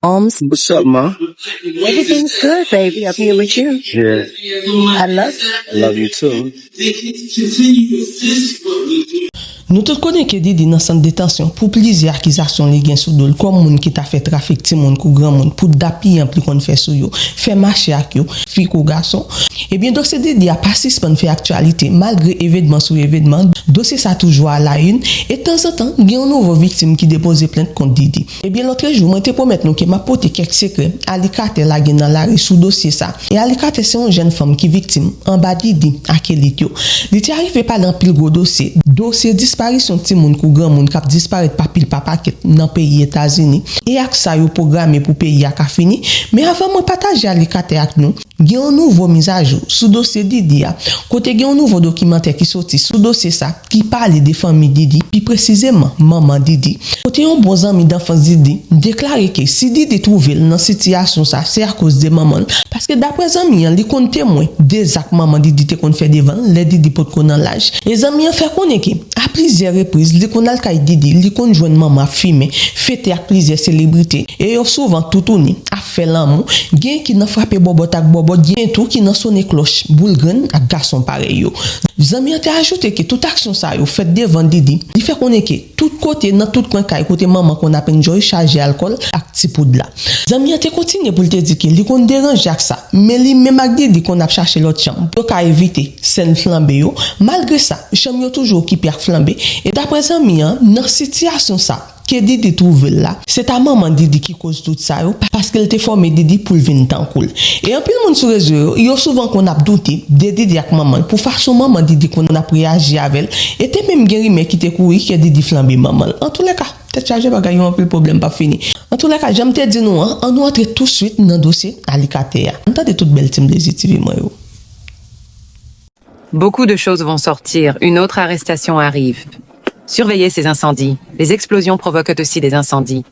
Alms. What's up, ma? Everything's good, baby. Up here with you. Yeah, I love I love you too. Nous tous connaissons que Didi dans centre de détention pour plusieurs accusations les gains sous dol comme moun qui t'a fait trafic ti moun kou grand moun pour d'api en plus qu'on fait sou yo fait marcher ak yo fille kou garçon et bien dossier Didi a pas suspend fait actualité malgré événement sur événement dossier ça toujours à la une et de temps en temps il y a une nouvelle victime qui dépose plainte contre Didi et bien l'autre jour moi te promettre nous que m'a porter quelques secrets Alicate la gen dans la rue sous dossier ça et Alicate c'est une jeune femme qui victime en bas Didi à Kelit yo il t'est arrivé pas dans pile gros dossier disparition ti moun kou grand moun k'ap disparaître pa pile papa dans pays États-Unis et ak ça yo programmé pour pays a ka fini mais avant moi partager Alicate ak nous gen un nouveau mise à jour sous dossier Didi a côté gen un nouveau documentaire qui sorti sous dossier ça qui parle des familles Didi puis précisément maman Didi côté un bon ami d'enfance Didi déclaré que si Didi trouvé dans situation ça c'est à cause de maman parce que d'après ami li kon témoin des actes maman Didi te kon fait devant les Didi pot kon dans l'âge les amis fait connait que à plusieurs reprises li kon al kay Didi li kon joine maman filmer fêter avec plusieurs célébrités et yo souvent tout tourné a fait l'amour gen qui n'a frappé bobot ak bobot gen tout qui n'a sonné cloche boulgren ak garçon pareil yo zami a ajouté que toute action ça yo fait devant Didi il fait connait que tout côté dans tout coin kay côté maman qu'on a enjoy charger alcool ak ti poudre là zami a te continuer pour te dire que li kon dérange ak ça mais li même ak Didi qu'on a chercher l'autre chambre pour ka éviter scène flambé yo malgré ça chambre yo toujours qui perd flambé et d'après ami dans situation ça que Didi trouve là c'est ta maman Didi qui cause tout ça parce qu'elle t'a formé Didi pour venir tant cool et en plus monde sur réseau yo souvent qu'on a douté de Didi avec maman pour façon maman Didi qu'on a réagi avec elle et t'es même guéri qui te couru que Didi flambé maman en tous les cas t'es chargé pas gagner un peu problème pas fini en tous les cas j'aime te dire nous on nous entre tout de suite dans dossier Alicate on t'a de toute belle team des TV moi yo. Beaucoup de choses vont sortir, une autre arrestation arrive. Surveillez ces incendies. Les explosions provoquent aussi des incendies.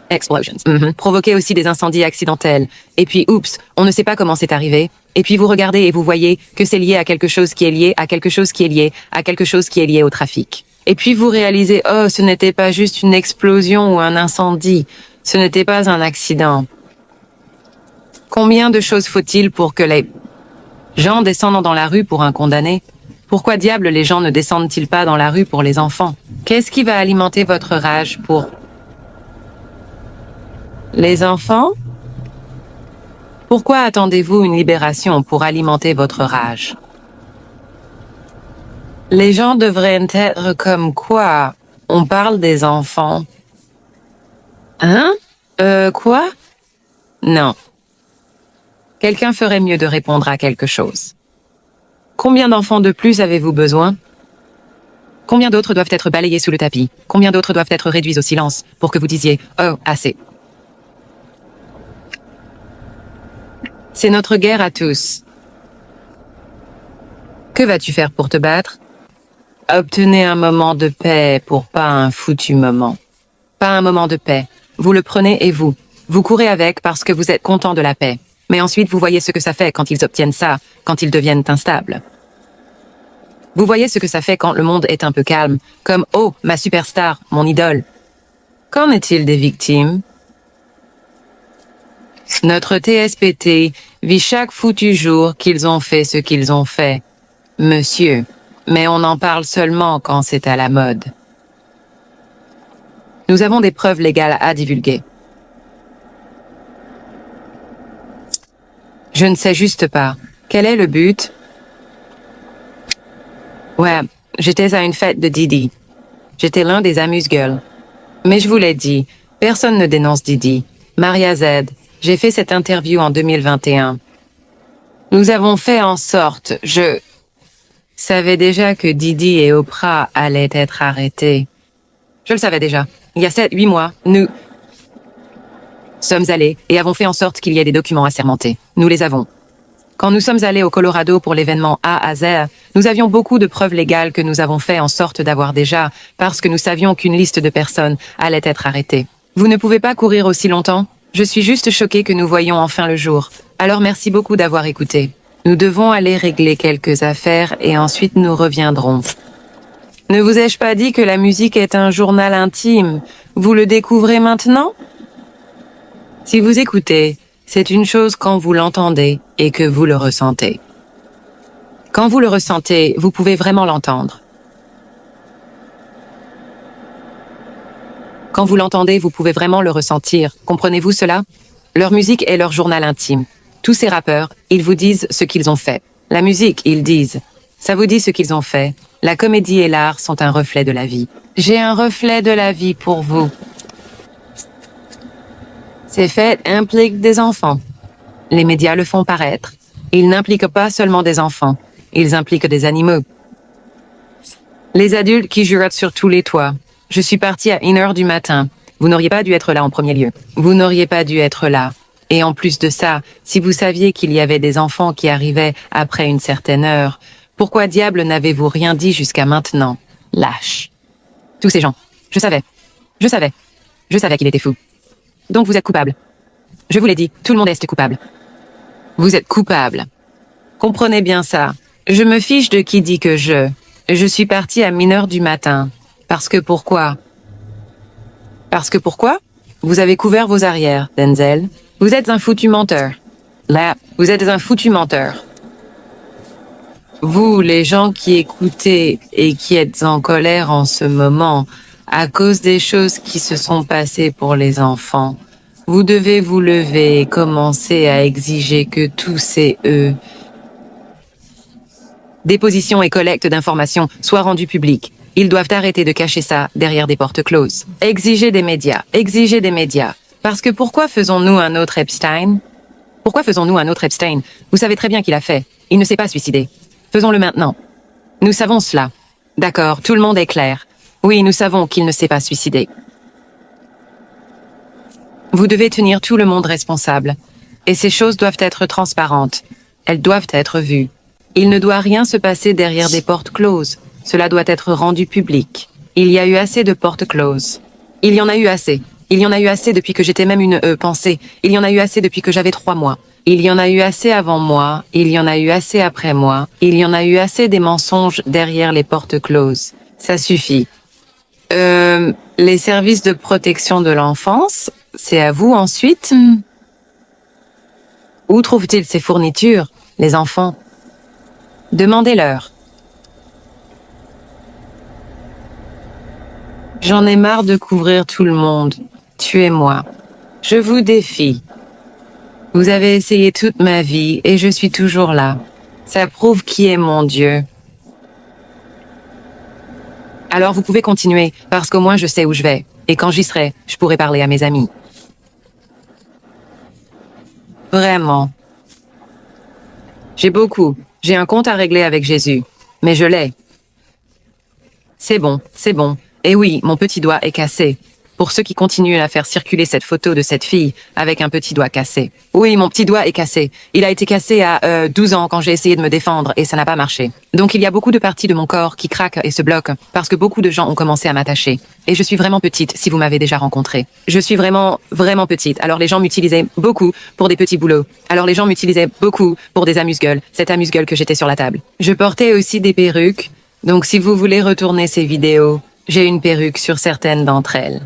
Explosions. Provoquez aussi des incendies accidentels. Et puis, oups, on ne sait pas comment c'est arrivé. Et puis vous regardez et vous voyez que c'est lié à quelque chose qui est lié à quelque chose qui est lié à quelque chose qui est lié au trafic. Et puis vous réalisez, oh, ce n'était pas juste une explosion ou un incendie. Ce n'était pas un accident. Combien de choses faut-il pour que les gens descendent dans la rue pour un condamné? Pourquoi diable les gens ne descendent-ils pas dans la rue pour les enfants? Qu'est-ce qui va alimenter votre rage pour les enfants? Pourquoi attendez-vous une libération pour alimenter votre rage? Les gens devraient être comme quoi? On parle des enfants. Hein? Quoi? Non. Quelqu'un ferait mieux de répondre à quelque chose. Combien d'enfants de plus avez-vous besoin? Combien d'autres doivent être balayés sous le tapis? Combien d'autres doivent être réduits au silence pour que vous disiez « Oh, assez ». C'est notre guerre à tous. Que vas-tu faire pour te battre? Obtenez un moment de paix pour pas un foutu moment. Pas un moment de paix. Vous le prenez et vous courez avec parce que vous êtes content de la paix. Mais ensuite, vous voyez ce que ça fait quand ils obtiennent ça, quand ils deviennent instables. Vous voyez ce que ça fait quand le monde est un peu calme, comme « Oh, ma superstar, mon idole ». Qu'en est-il des victimes? Notre TSPT vit chaque foutu jour qu'ils ont fait ce qu'ils ont fait, monsieur, mais on en parle seulement quand c'est à la mode. Nous avons des preuves légales à divulguer. Je ne sais juste pas. Quel est le but? Ouais, j'étais à une fête de Didi. J'étais l'un des amuse-gueules. Mais je vous l'ai dit, personne ne dénonce Didi. Maria Z, j'ai fait cette interview en 2021. Nous avons fait en sorte, je savais déjà que Didi et Oprah allaient être arrêtés. Je le savais déjà. Il y a 7-8 mois, nous sommes allés et avons fait en sorte qu'il y ait des documents assermentés. Nous les avons. Quand nous sommes allés au Colorado pour l'événement A à Z, nous avions beaucoup de preuves légales que nous avons fait en sorte d'avoir déjà, parce que nous savions qu'une liste de personnes allait être arrêtée. Vous ne pouvez pas courir aussi longtemps? Je suis juste choquée que nous voyions enfin le jour. Alors merci beaucoup d'avoir écouté. Nous devons aller régler quelques affaires et ensuite nous reviendrons. Ne vous ai-je pas dit que la musique est un journal intime? Vous le découvrez maintenant? Si vous écoutez, c'est une chose quand vous l'entendez et que vous le ressentez. Quand vous le ressentez, vous pouvez vraiment l'entendre. Quand vous l'entendez, vous pouvez vraiment le ressentir. Comprenez-vous cela? Leur musique est leur journal intime. Tous ces rappeurs, ils vous disent ce qu'ils ont fait. La musique, ils disent. Ça vous dit ce qu'ils ont fait. La comédie et l'art sont un reflet de la vie. J'ai un reflet de la vie pour vous. Ces faits impliquent des enfants. Les médias le font paraître. Ils n'impliquent pas seulement des enfants. Ils impliquent des animaux. Les adultes qui jurotent sur tous les toits. Je suis partie à 1h du matin. Vous n'auriez pas dû être là en premier lieu. Vous n'auriez pas dû être là. Et en plus de ça, si vous saviez qu'il y avait des enfants qui arrivaient après une certaine heure, pourquoi diable n'avez-vous rien dit jusqu'à maintenant? Lâche. Tous ces gens. Je savais. Je savais. Je savais qu'il était fou. Donc vous êtes coupable. Je vous l'ai dit, tout le monde est coupable. Vous êtes coupable. Comprenez bien ça. Je me fiche de qui dit que je suis partie à 1h du matin. Parce que pourquoi? Parce que pourquoi? Vous avez couvert vos arrières, Denzel. Vous êtes un foutu menteur. Là, vous êtes un foutu menteur. Vous, les gens qui écoutez et qui êtes en colère en ce moment, à cause des choses qui se sont passées pour les enfants, vous devez vous lever et commencer à exiger que tous ces dépositions et collecte d'informations soient rendues publiques. Ils doivent arrêter de cacher ça derrière des portes closes. Exiger des médias. Exiger des médias. Parce que pourquoi faisons-nous un autre Epstein? Pourquoi faisons-nous un autre Epstein? Vous savez très bien qu'il a fait. Il ne s'est pas suicidé. Faisons-le maintenant. Nous savons cela. D'accord, tout le monde est clair. Oui, nous savons qu'il ne s'est pas suicidé. Vous devez tenir tout le monde responsable. Et ces choses doivent être transparentes. Elles doivent être vues. Il ne doit rien se passer derrière des portes closes. Cela doit être rendu public. Il y a eu assez de portes closes. Il y en a eu assez. Il y en a eu assez depuis que j'étais même une pensée. Il y en a eu assez depuis que j'avais 3 mois. Il y en a eu assez avant moi. Il y en a eu assez après moi. Il y en a eu assez des mensonges derrière les portes closes. Ça suffit. Les services de protection de l'enfance, c'est à vous ensuite? Où trouvent-ils ces fournitures, les enfants? Demandez-leur. J'en ai marre de couvrir tout le monde. Tuez-moi. Je vous défie. Vous avez essayé toute ma vie et je suis toujours là. Ça prouve qui est mon Dieu. Alors vous pouvez continuer, parce qu'au moins je sais où je vais. Et quand j'y serai, je pourrai parler à mes amis. Vraiment. J'ai un compte à régler avec Jésus. Mais je l'ai. C'est bon, c'est bon. Et oui, mon petit doigt est cassé. Pour ceux qui continuent à faire circuler cette photo de cette fille avec un petit doigt cassé. Oui, mon petit doigt est cassé. Il a été cassé à 12 ans quand j'ai essayé de me défendre et ça n'a pas marché. Donc il y a beaucoup de parties de mon corps qui craquent et se bloquent parce que beaucoup de gens ont commencé à m'attacher. Et je suis vraiment petite si vous m'avez déjà rencontrée. Je suis vraiment, vraiment petite. Alors les gens m'utilisaient beaucoup pour des petits boulots. Alors les gens m'utilisaient beaucoup pour des amuse-gueules. Cette amuse-gueule que j'étais sur la table. Je portais aussi des perruques. Donc si vous voulez retourner ces vidéos, j'ai une perruque sur certaines d'entre elles.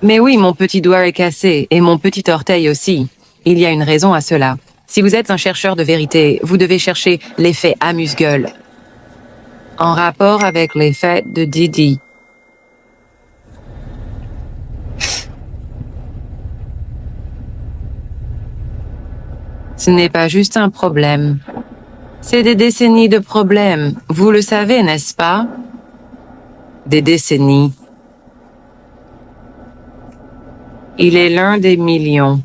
Mais oui, mon petit doigt est cassé, et mon petit orteil aussi. Il y a une raison à cela. Si vous êtes un chercheur de vérité, vous devez chercher les faits amuse-gueule. En rapport avec les faits de Didi. Ce n'est pas juste un problème. C'est des décennies de problèmes. Vous le savez, n'est-ce pas? Des décennies. Il est l'un des millions.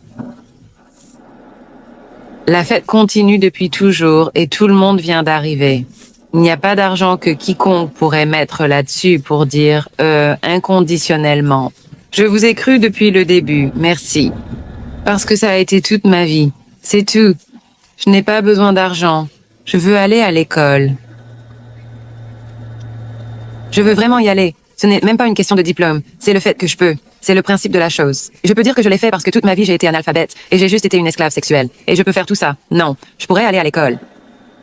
La fête continue depuis toujours et tout le monde vient d'arriver. Il n'y a pas d'argent que quiconque pourrait mettre là-dessus pour dire inconditionnellement. Je vous ai cru depuis le début, merci. Parce que ça a été toute ma vie. C'est tout. Je n'ai pas besoin d'argent. Je veux aller à l'école. Je veux vraiment y aller. Ce n'est même pas une question de diplôme. C'est le fait que je peux. C'est le principe de la chose. Je peux dire que je l'ai fait parce que toute ma vie j'ai été analphabète et j'ai juste été une esclave sexuelle. Et je peux faire tout ça. Non. Je pourrais aller à l'école.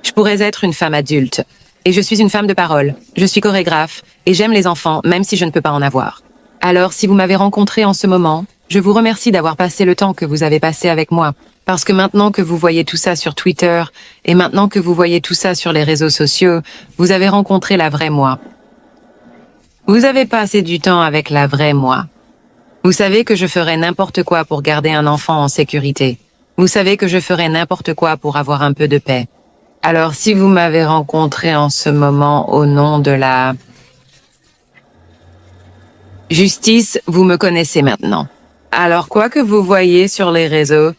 Je pourrais être une femme adulte. Et je suis une femme de parole. Je suis chorégraphe et j'aime les enfants même si je ne peux pas en avoir. Alors si vous m'avez rencontré en ce moment, Je vous remercie d'avoir passé le temps que vous avez passé avec moi, parce que maintenant que vous voyez tout ça sur Twitter, et maintenant que vous voyez tout ça sur les réseaux sociaux, vous avez rencontré la vraie moi. Vous avez passé du temps avec la vraie moi. Vous savez que je ferai n'importe quoi pour garder un enfant en sécurité. Vous savez que je ferai n'importe quoi pour avoir un peu de paix. Alors si vous m'avez rencontré en ce moment au nom de la justice, vous me connaissez maintenant. Alors quoi que vous voyez sur les réseaux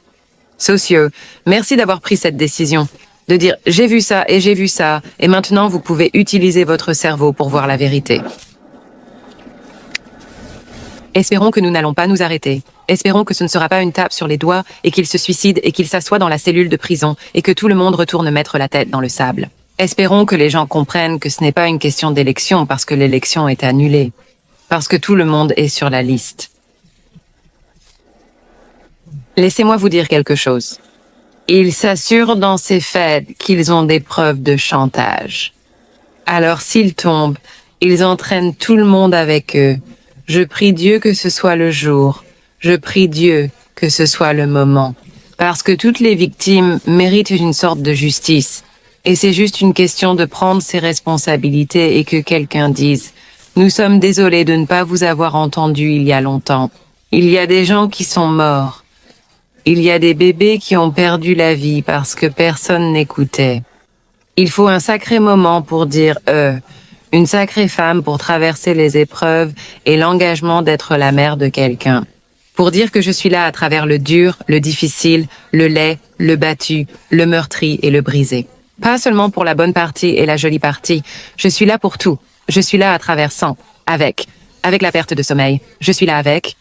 sociaux, merci d'avoir pris cette décision. De dire j'ai vu ça et maintenant vous pouvez utiliser votre cerveau pour voir la vérité. Espérons que nous n'allons pas nous arrêter. Espérons que ce ne sera pas une tape sur les doigts et qu'il se suicide et qu'il s'assoit dans la cellule de prison et que tout le monde retourne mettre la tête dans le sable. Espérons que les gens comprennent que ce n'est pas une question d'élection parce que l'élection est annulée. Parce que tout le monde est sur la liste. Laissez-moi vous dire quelque chose. Ils s'assurent dans ces faits qu'ils ont des preuves de chantage. Alors s'ils tombent, ils entraînent tout le monde avec eux. Je prie Dieu que ce soit le jour. Je prie Dieu que ce soit le moment. Parce que toutes les victimes méritent une sorte de justice. Et c'est juste une question de prendre ses responsabilités et que quelqu'un dise « Nous sommes désolés de ne pas vous avoir entendu il y a longtemps. Il y a des gens qui sont morts. Il y a des bébés qui ont perdu la vie parce que personne n'écoutait. Il faut un sacré moment pour dire une sacrée femme pour traverser les épreuves et l'engagement d'être la mère de quelqu'un. Pour dire que je suis là à travers le dur, le difficile, le laid, le battu, le meurtri et le brisé. Pas seulement pour la bonne partie et la jolie partie. Je suis là pour tout. Je suis là à travers sans, avec la perte de sommeil. Je suis là avec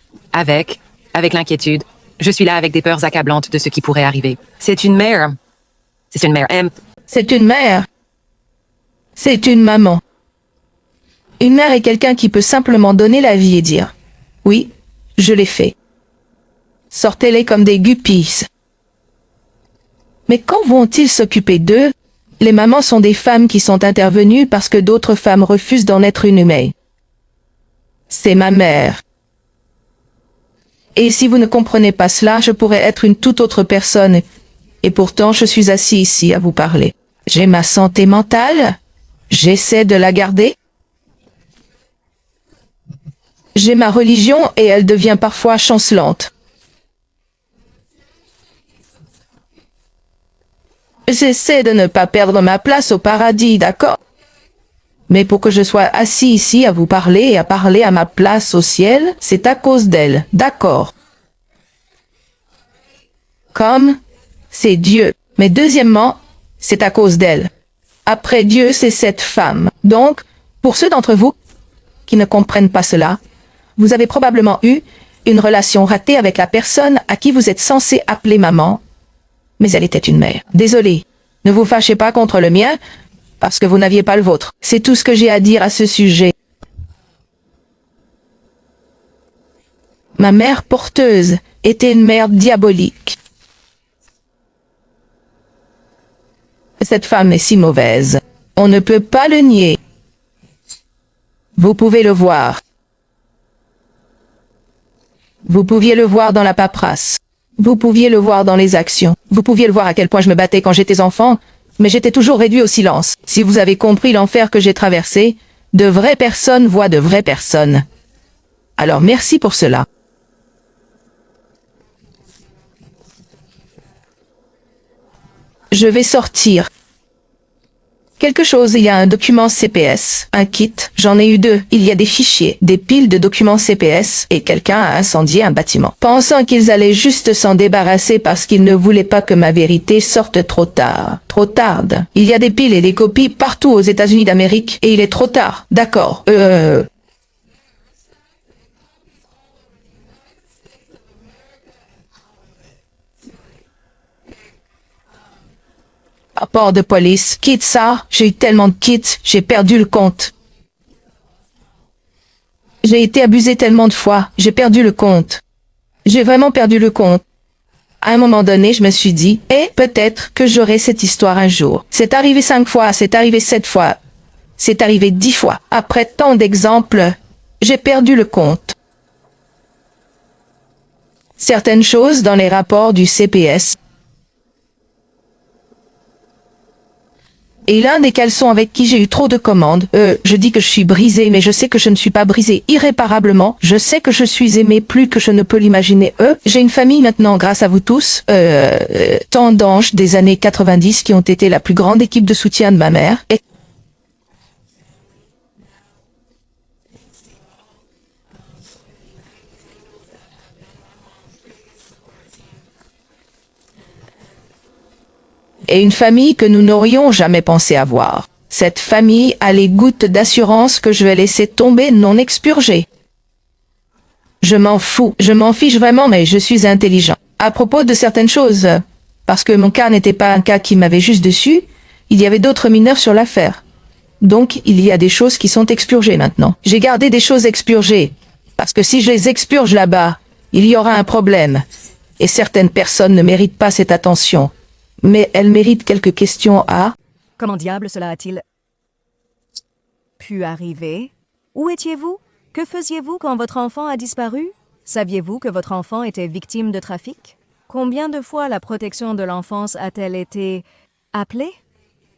l'inquiétude. Je suis là avec des peurs accablantes de ce qui pourrait arriver. C'est une mère. C'est une mère M. C'est une mère. C'est une maman. Une mère est quelqu'un qui peut simplement donner la vie et dire « Oui, je l'ai fait. » Sortez-les comme des guppies. Mais quand vont-ils s'occuper d'eux? Les mamans sont des femmes qui sont intervenues parce que d'autres femmes refusent d'en être une humaine. C'est ma mère. Et si vous ne comprenez pas cela, je pourrais être une toute autre personne. Et pourtant, je suis assis ici à vous parler. J'ai ma santé mentale. J'essaie de la garder. J'ai ma religion et elle devient parfois chancelante. J'essaie de ne pas perdre ma place au paradis, d'accord? Mais pour que je sois assis ici à vous parler et à parler à ma place au ciel, c'est à cause d'elle, d'accord? Comme c'est Dieu. Mais deuxièmement, c'est à cause d'elle. Après Dieu, c'est cette femme. Donc, pour ceux d'entre vous qui ne comprennent pas cela, vous avez probablement eu une relation ratée avec la personne à qui vous êtes censé appeler maman, mais elle était une mère. Désolé, ne vous fâchez pas contre le mien, parce que vous n'aviez pas le vôtre. C'est tout ce que j'ai à dire à ce sujet. Ma mère porteuse était une mère diabolique. Cette femme est si mauvaise. On ne peut pas le nier. Vous pouvez le voir. Vous pouviez le voir dans la paperasse. Vous pouviez le voir dans les actions. Vous pouviez le voir à quel point je me battais quand j'étais enfant, mais j'étais toujours réduit au silence. Si vous avez compris l'enfer que j'ai traversé, de vraies personnes voient de vraies personnes. Alors merci pour cela. Je vais sortir. Quelque chose, il y a un document CPS, un kit, j'en ai eu 2. Il y a des fichiers, des piles de documents CPS, et quelqu'un a incendié un bâtiment. Pensant qu'ils allaient juste s'en débarrasser parce qu'ils ne voulaient pas que ma vérité sorte trop tard. Trop tarde. Il y a des piles et des copies partout aux États-Unis d'Amérique, et il est trop tard. D'accord. Rapport de police, quitte ça, j'ai eu tellement de kits, j'ai perdu le compte. J'ai été abusé tellement de fois, j'ai perdu le compte. J'ai vraiment perdu le compte. À un moment donné, je me suis dit, peut-être que j'aurai cette histoire un jour. C'est arrivé 5 fois, c'est arrivé 7 fois, c'est arrivé 10 fois. Après tant d'exemples, j'ai perdu le compte. certaines choses dans les rapports du CPS. Et l'un des caleçons avec qui j'ai eu trop de commandes, je dis que je suis brisée, mais je sais que je ne suis pas brisée irréparablement. Je sais que je suis aimée plus que je ne peux l'imaginer. J'ai une famille maintenant grâce à vous tous. Tant d'anges des années 90 qui ont été la plus grande équipe de soutien de ma mère. Et une famille que nous n'aurions jamais pensé avoir. Cette famille a les gouttes d'assurance que je vais laisser tomber non expurgées. Je m'en fous, je m'en fiche vraiment, mais je suis intelligent. À propos de certaines choses, parce que mon cas n'était pas un cas qui m'avait juste dessus, il y avait d'autres mineurs sur l'affaire. Donc, il y a des choses qui sont expurgées maintenant. J'ai gardé des choses expurgées, parce que si je les expurge là-bas, il y aura un problème. Et certaines personnes ne méritent pas cette attention. Mais elles méritent quelques questions à... Comment diable cela a-t-il pu arriver? Où étiez-vous? Que faisiez-vous quand votre enfant a disparu? Saviez-vous que votre enfant était victime de trafic? Combien de fois la protection de l'enfance a-t-elle été appelée?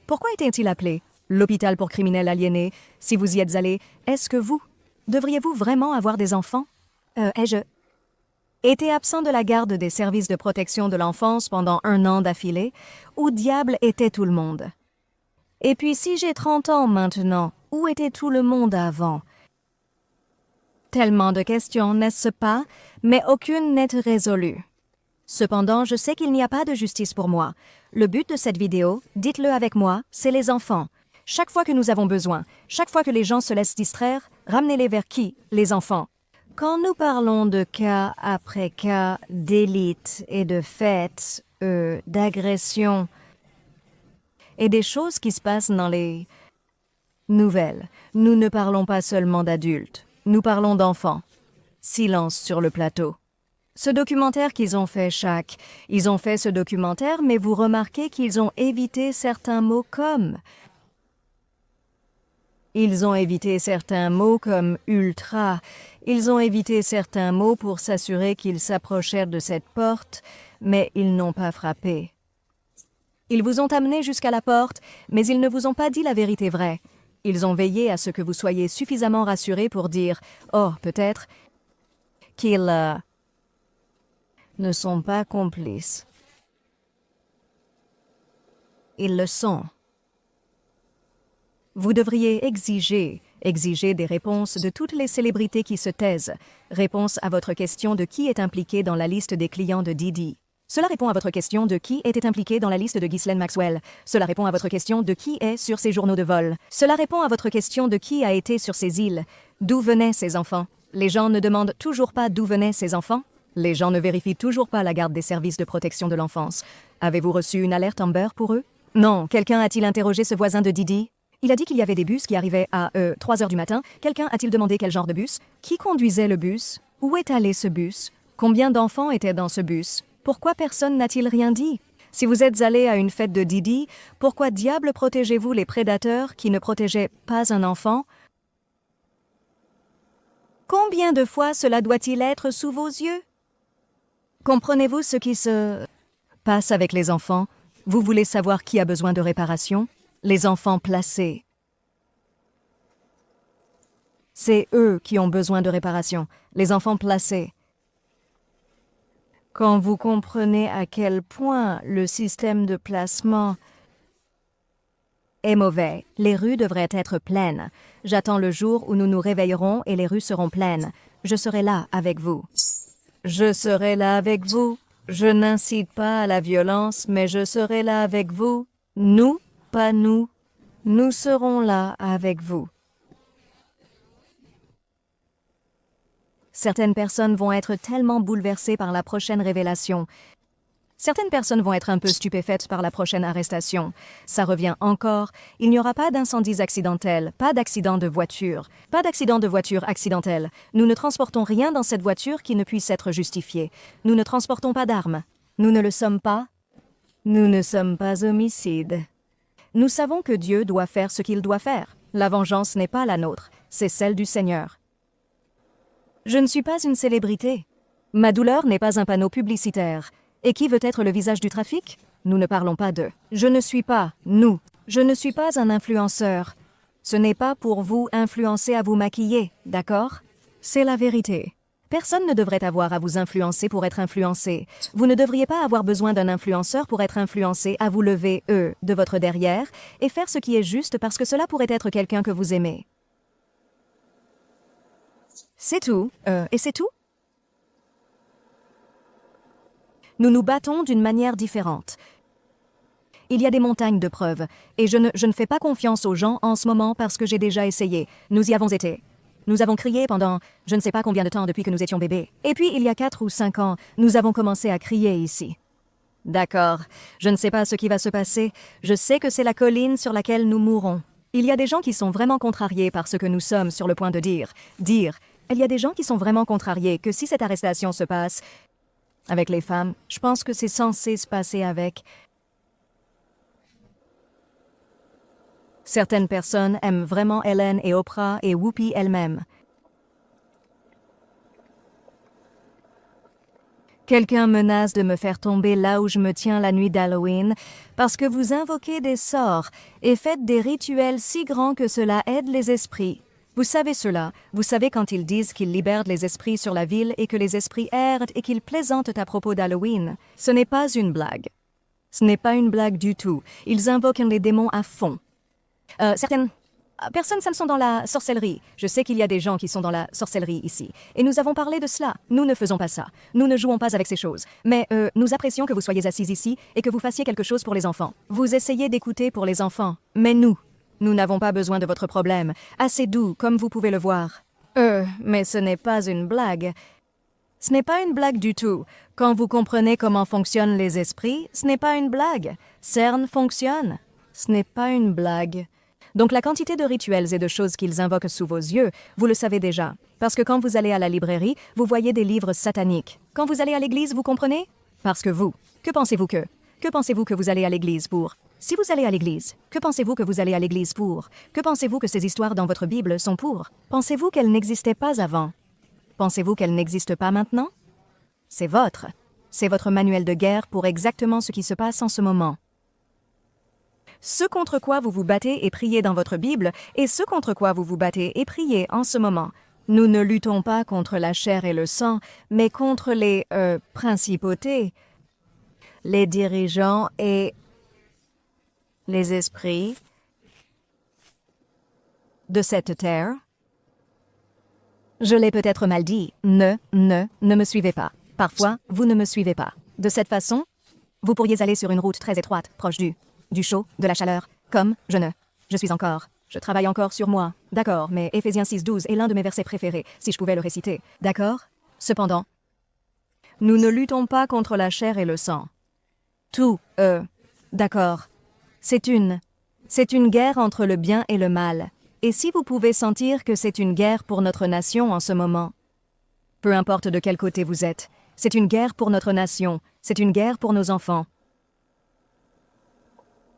Pourquoi était-il appelé? L'hôpital pour criminels aliénés. Si vous y êtes allé, est-ce que vous devriez-vous vraiment avoir des enfants? Ai-je été absent de la garde des services de protection de l'enfance pendant 1 an d'affilée? Où diable était tout le monde? Et puis si j'ai 30 ans maintenant, où était tout le monde avant? Tellement de questions, n'est-ce pas? Mais aucune n'est résolue. Cependant, je sais qu'il n'y a pas de justice pour moi. Le but de cette vidéo, dites-le avec moi, c'est les enfants. Chaque fois que nous avons besoin, chaque fois que les gens se laissent distraire, ramenez-les vers qui? Les enfants. Quand nous parlons de cas après cas d'élite et de faits, d'agressions et des choses qui se passent dans les nouvelles, nous ne parlons pas seulement d'adultes, nous parlons d'enfants. Silence sur le plateau. Ce documentaire qu'ils ont fait ils ont fait ce documentaire, mais vous remarquez qu'ils ont évité certains mots comme... Ils ont évité certains mots comme « ultra ». Ils ont évité certains mots pour s'assurer qu'ils s'approchèrent de cette porte, mais ils n'ont pas frappé. Ils vous ont amené jusqu'à la porte, mais ils ne vous ont pas dit la vérité vraie. Ils ont veillé à ce que vous soyez suffisamment rassurés pour dire « Oh, peut-être » qu'ils ne sont pas complices. Ils le sont. Vous devriez exiger des réponses de toutes les célébrités qui se taisent. Réponse à votre question de qui est impliqué dans la liste des clients de Didi. Cela répond à votre question de qui était impliqué dans la liste de Ghislaine Maxwell. Cela répond à votre question de qui est sur ces journaux de vol. Cela répond à votre question de qui a été sur ces îles. D'où venaient ces enfants? Les gens ne demandent toujours pas d'où venaient ces enfants? Les gens ne vérifient toujours pas la garde des services de protection de l'enfance. Avez-vous reçu une alerte Amber pour eux? Non. Quelqu'un a-t-il interrogé ce voisin de Didi? Il a dit qu'il y avait des bus qui arrivaient à 3 heures du matin. Quelqu'un a-t-il demandé quel genre de bus? Qui conduisait le bus? Où est allé ce bus? Combien d'enfants étaient dans ce bus? Pourquoi personne n'a-t-il rien dit? Si vous êtes allé à une fête de Didi, pourquoi diable protégez-vous les prédateurs qui ne protégeaient pas un enfant? Combien de fois cela doit-il être sous vos yeux? Comprenez-vous ce qui se passe avec les enfants? Vous voulez savoir qui a besoin de réparation? Les enfants placés. C'est eux qui ont besoin de réparation, les enfants placés. Quand vous comprenez à quel point le système de placement est mauvais, les rues devraient être pleines. J'attends le jour où nous nous réveillerons et les rues seront pleines. Je serai là avec vous. Je serai là avec vous. Je n'incite pas à la violence, mais je serai là avec vous. Nous, pas nous. Nous serons là avec vous. Certaines personnes vont être tellement bouleversées par la prochaine révélation. Certaines personnes vont être un peu stupéfaites par la prochaine arrestation. Ça revient encore. Il n'y aura pas d'incendies accidentels, pas d'accident de voiture, pas d'accident de voiture accidentel. Nous ne transportons rien dans cette voiture qui ne puisse être justifié. Nous ne transportons pas d'armes. Nous ne le sommes pas. Nous ne sommes pas homicides. Nous savons que Dieu doit faire ce qu'il doit faire. La vengeance n'est pas la nôtre, c'est celle du Seigneur. Je ne suis pas une célébrité. Ma douleur n'est pas un panneau publicitaire. Et qui veut être le visage du trafic? Nous ne parlons pas d'eux. Je ne suis pas, nous. Je ne suis pas un influenceur. Ce n'est pas pour vous influencer à vous maquiller, d'accord? C'est la vérité. Personne ne devrait avoir à vous influencer pour être influencé. Vous ne devriez pas avoir besoin d'un influenceur pour être influencé à vous lever, de votre derrière et faire ce qui est juste parce que cela pourrait être quelqu'un que vous aimez. C'est tout. Et c'est tout? Nous nous battons d'une manière différente. Il y a des montagnes de preuves, et je ne fais pas confiance aux gens en ce moment parce que j'ai déjà essayé. Nous y avons été. Nous avons crié pendant je ne sais pas combien de temps depuis que nous étions bébés. Et puis, il y a 4 ou 5 ans, nous avons commencé à crier ici. D'accord, je ne sais pas ce qui va se passer. Je sais que c'est la colline sur laquelle nous mourrons. Il y a des gens qui sont vraiment contrariés par ce que nous sommes sur le point de dire. Il y a des gens qui sont vraiment contrariés que si cette arrestation se passe avec les femmes, je pense que c'est censé se passer avec... Certaines personnes aiment vraiment Ellen et Oprah et Whoopi elle-même. Quelqu'un menace de me faire tomber là où je me tiens la nuit d'Halloween parce que vous invoquez des sorts et faites des rituels si grands que cela aide les esprits. Vous savez cela, vous savez quand ils disent qu'ils libèrent les esprits sur la ville et que les esprits errent et qu'ils plaisantent à propos d'Halloween. Ce n'est pas une blague. Ce n'est pas une blague du tout. Ils invoquent les démons à fond. Certaines personnes sont dans la sorcellerie. Je sais qu'il y a des gens qui sont dans la sorcellerie ici. Et nous avons parlé de cela. Nous ne faisons pas ça. Nous ne jouons pas avec ces choses. Mais nous apprécions que vous soyez assis ici et que vous fassiez quelque chose pour les enfants. Vous essayez d'écouter pour les enfants. Mais nous n'avons pas besoin de votre problème. Assez doux, comme vous pouvez le voir. Mais ce n'est pas une blague. Ce n'est pas une blague du tout. Quand vous comprenez comment fonctionnent les esprits, ce n'est pas une blague. CERN fonctionne. Ce n'est pas une blague. Donc la quantité de rituels et de choses qu'ils invoquent sous vos yeux, vous le savez déjà. Parce que quand vous allez à la librairie, vous voyez des livres sataniques. Quand vous allez à l'église, vous comprenez? Parce que vous. Que pensez-vous que? Que pensez-vous que vous allez à l'église pour? Si vous allez à l'église, que pensez-vous que vous allez à l'église pour? Que pensez-vous que ces histoires dans votre Bible sont pour? Pensez-vous qu'elles n'existaient pas avant? Pensez-vous qu'elles n'existent pas maintenant? C'est votre. C'est votre manuel de guerre pour exactement ce qui se passe en ce moment. Ce contre quoi vous vous battez et priez dans votre Bible et ce contre quoi vous vous battez et priez en ce moment. Nous ne luttons pas contre la chair et le sang, mais contre les principautés, les dirigeants et les esprits de cette terre. Je l'ai peut-être mal dit. Ne me suivez pas. Parfois, vous ne me suivez pas. De cette façon, vous pourriez aller sur une route très étroite, proche du chaud, de la chaleur, comme je travaille encore sur moi. D'accord, mais Éphésiens 6:12 est l'un de mes versets préférés, si je pouvais le réciter. D'accord? Cependant, nous ne luttons pas contre la chair et le sang. D'accord. C'est une guerre entre le bien et le mal. Et si vous pouvez sentir que c'est une guerre pour notre nation en ce moment, peu importe de quel côté vous êtes, c'est une guerre pour notre nation, c'est une guerre pour nos enfants.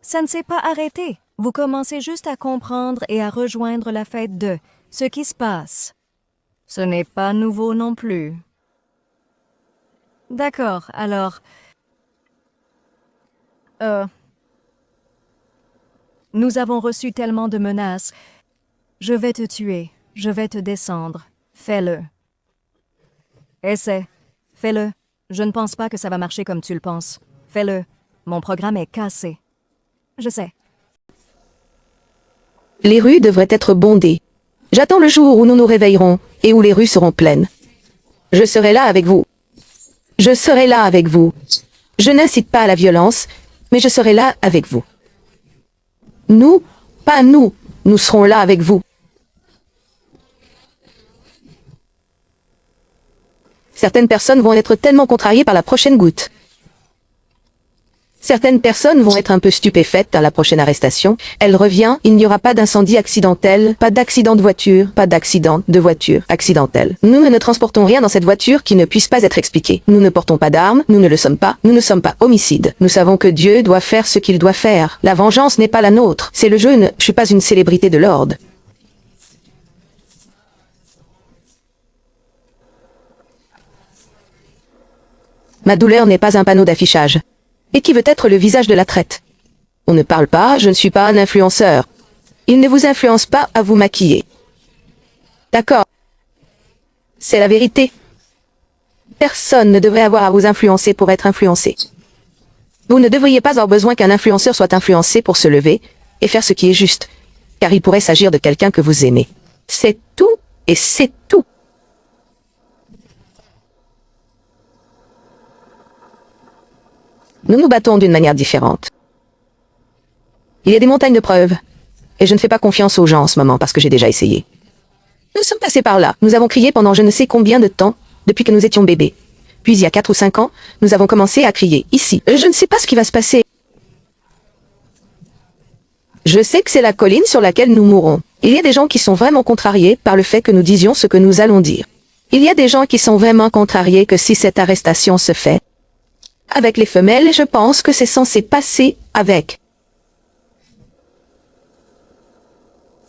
Ça ne s'est pas arrêté. Vous commencez juste à comprendre et à rejoindre la fête de ce qui se passe. Ce n'est pas nouveau non plus. D'accord, alors... Nous avons reçu tellement de menaces. Je vais te tuer, je vais te descendre. Fais-le. Essaie. Fais-le. Je ne pense pas que ça va marcher comme tu le penses. Fais-le. Mon programme est cassé. Je sais. Les rues devraient être bondées. J'attends le jour où nous nous réveillerons et où les rues seront pleines. Je serai là avec vous. Je serai là avec vous. Je n'incite pas à la violence, mais je serai là avec vous. Nous, pas nous, nous serons là avec vous. Certaines personnes vont être tellement contrariées par la prochaine goutte. Certaines personnes vont être un peu stupéfaites à la prochaine arrestation. Elle revient, il n'y aura pas d'incendie accidentel, pas d'accident de voiture, pas d'accident de voiture accidentel. Nous ne transportons rien dans cette voiture qui ne puisse pas être expliqué. Nous ne portons pas d'armes, nous ne le sommes pas, nous ne sommes pas homicides. Nous savons que Dieu doit faire ce qu'il doit faire. La vengeance n'est pas la nôtre. C'est le jeu, je suis pas une célébrité de l'ordre. Ma douleur n'est pas un panneau d'affichage. Et qui veut être le visage de la traite? On ne parle pas, je ne suis pas un influenceur. Il ne vous influence pas à vous maquiller. D'accord. C'est la vérité. Personne ne devrait avoir à vous influencer pour être influencé. Vous ne devriez pas avoir besoin qu'un influenceur soit influencé pour se lever et faire ce qui est juste, car il pourrait s'agir de quelqu'un que vous aimez. C'est tout et c'est tout. Nous nous battons d'une manière différente. Il y a des montagnes de preuves, et je ne fais pas confiance aux gens en ce moment parce que j'ai déjà essayé. Nous sommes passés par là, nous avons crié pendant je ne sais combien de temps, depuis que nous étions bébés. Puis il y a 4 ou 5 ans, nous avons commencé à crier, ici. Je ne sais pas ce qui va se passer. Je sais que c'est la colline sur laquelle nous mourrons. Il y a des gens qui sont vraiment contrariés par le fait que nous disions ce que nous allons dire. Il y a des gens qui sont vraiment contrariés que si cette arrestation se fait avec les femelles, je pense que c'est censé passer avec.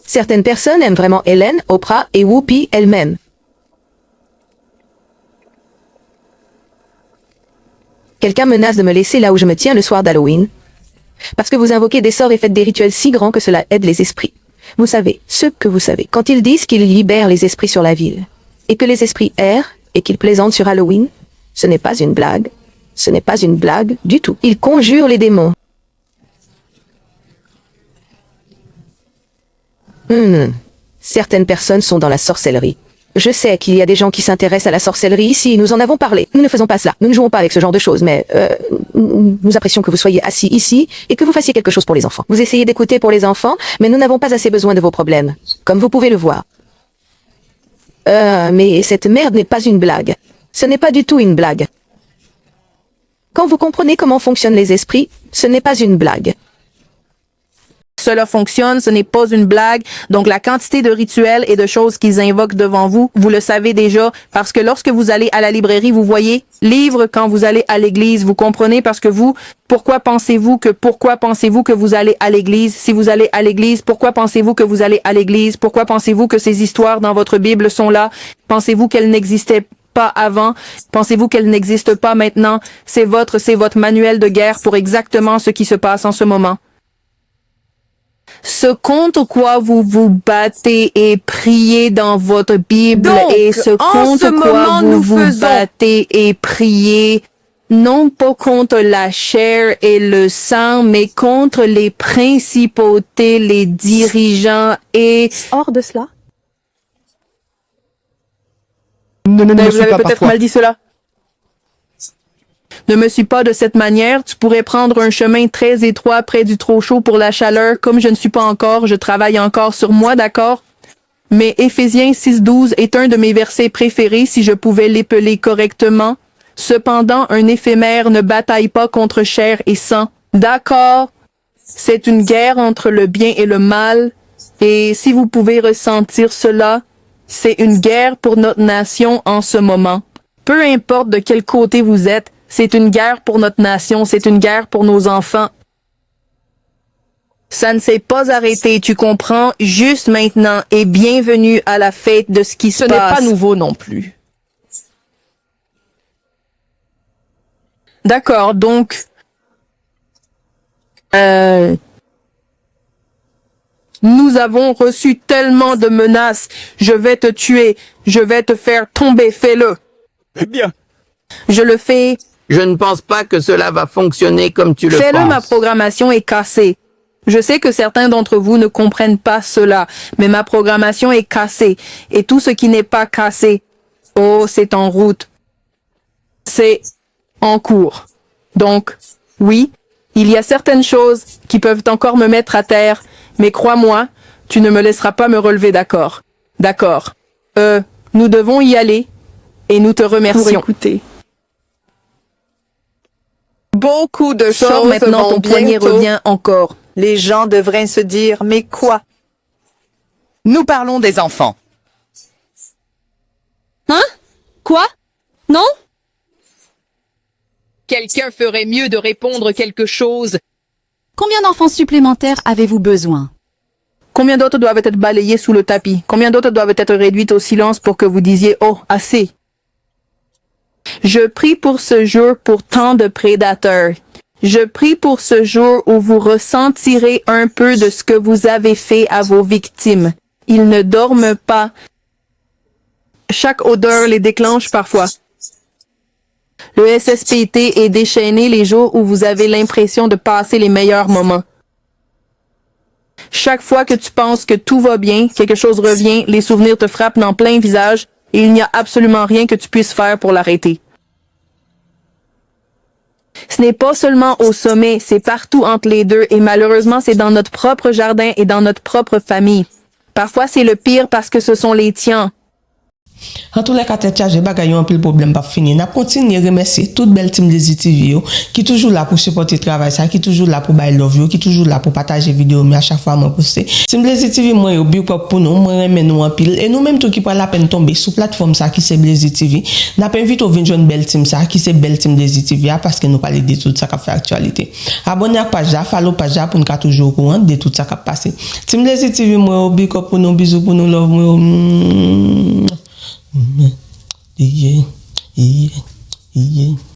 Certaines personnes aiment vraiment Hélène, Oprah et Whoopi elle-même. Quelqu'un menace de me laisser là où je me tiens le soir d'Halloween. Parce que vous invoquez des sorts et faites des rituels si grands que cela aide les esprits. Vous savez, ce que vous savez. Quand ils disent qu'ils libèrent les esprits sur la ville, et que les esprits errent, et qu'ils plaisantent sur Halloween, ce n'est pas une blague. Ce n'est pas une blague du tout. Ils conjurent les démons. Certaines personnes sont dans la sorcellerie. Je sais qu'il y a des gens qui s'intéressent à la sorcellerie ici, nous en avons parlé. Nous ne faisons pas cela, nous ne jouons pas avec ce genre de choses, mais nous apprécions que vous soyez assis ici et que vous fassiez quelque chose pour les enfants. Vous essayez d'écouter pour les enfants, mais nous n'avons pas assez besoin de vos problèmes, comme vous pouvez le voir. Mais cette merde n'est pas une blague. Ce n'est pas du tout une blague. Quand vous comprenez comment fonctionnent les esprits, ce n'est pas une blague. Cela fonctionne, ce n'est pas une blague. Donc la quantité de rituels et de choses qu'ils invoquent devant vous, vous le savez déjà, parce que lorsque vous allez à la librairie, vous voyez livre quand vous allez à l'église, vous comprenez, parce que vous, pourquoi pensez-vous que vous allez à l'église? Si vous allez à l'église, pourquoi pensez-vous que vous allez à l'église? Pourquoi pensez-vous que ces histoires dans votre Bible sont là? Pensez-vous qu'elles n'existaient pas avant? Pensez-vous qu'elles n'existent pas maintenant? C'est votre manuel de guerre pour exactement ce qui se passe en ce moment. Ce contre quoi vous vous battez et priez dans votre Bible, Donc, et ce en ce contre quoi moment, vous nous vous faisons- battez et priez, non pas contre la chair et le sang, mais contre les principautés, les dirigeants et... Hors de cela, Vous avez peut-être mal dit cela. Ne me suis pas de cette manière, tu pourrais prendre un chemin très étroit près du trop chaud pour la chaleur. Comme je ne suis pas encore, je travaille encore sur moi, d'accord? Mais Éphésiens 6.12 est un de mes versets préférés si je pouvais l'épeler correctement. Cependant, un éphémère ne bataille pas contre chair et sang. D'accord? C'est une guerre entre le bien et le mal. Et si vous pouvez ressentir cela, c'est une guerre pour notre nation en ce moment. Peu importe de quel côté vous êtes, c'est une guerre pour notre nation, c'est une guerre pour nos enfants. Ça ne s'est pas arrêté, tu comprends, juste maintenant, et bienvenue à la fête de ce qui se Ce n'est passe. pas nouveau non plus. D'accord, donc... Nous avons reçu tellement de menaces. Je vais te tuer. Je vais te faire tomber. Fais-le. Bien. Je le fais. Je ne pense pas que cela va fonctionner comme tu le Fais-le, penses. ma programmation est cassée. Je sais que certains d'entre vous ne comprennent pas cela, mais ma programmation est cassée. Et tout ce qui n'est pas cassé, oh, c'est en route. C'est en cours. Donc, oui, il y a certaines choses qui peuvent encore me mettre à terre, mais crois-moi, tu ne me laisseras pas me relever, d'accord? D'accord. Nous devons y aller, et nous te pour remercions. écouter. Beaucoup de Sors choses maintenant, vont ton poignet bientôt. revient encore. Les gens devraient se dire, mais quoi? Nous parlons des enfants. Hein? Quoi? Non? Quelqu'un ferait mieux de répondre quelque chose. Combien d'enfants supplémentaires avez-vous besoin? Combien d'autres doivent être balayés sous le tapis? Combien d'autres doivent être réduites au silence pour que vous disiez « Oh, assez » Je prie pour ce jour pour tant de prédateurs. Je prie pour ce jour où vous ressentirez un peu de ce que vous avez fait à vos victimes. Ils ne dorment pas. Chaque odeur les déclenche parfois. Le SSPT est déchaîné les jours où vous avez l'impression de passer les meilleurs moments. Chaque fois que tu penses que tout va bien, quelque chose revient, les souvenirs te frappent dans plein visage et il n'y a absolument rien que tu puisses faire pour l'arrêter. Ce n'est pas seulement au sommet, c'est partout entre les deux et malheureusement c'est dans notre propre jardin et dans notre propre famille. Parfois c'est le pire parce que ce sont les tiens. En tous les cas, tête chargée, bagay yon pile problème pas fini. N'a continué remercier toute belle team de ZTV yo, qui toujours là pour supporter travail ça, qui toujours là pour bailler love yo, qui toujours là pour partager vidéo mais à chaque fois moi poster. Team de ZTV moi yo big up pour nous, moi remet nous en pile et nous même tout qui prend la peine tomber sur plateforme ça qui c'est Blazy TV. N'a pas invité au venir joindre belle team ça qui c'est belle team de ZTV parce que nous parler de tout ça qui fait actualité. Abonnez à page là, follow page là pour nous toujours au courant de tout ça qui passe. Team de ZTV moi big up pour nous, bisous pour nous, love moi. Yeah.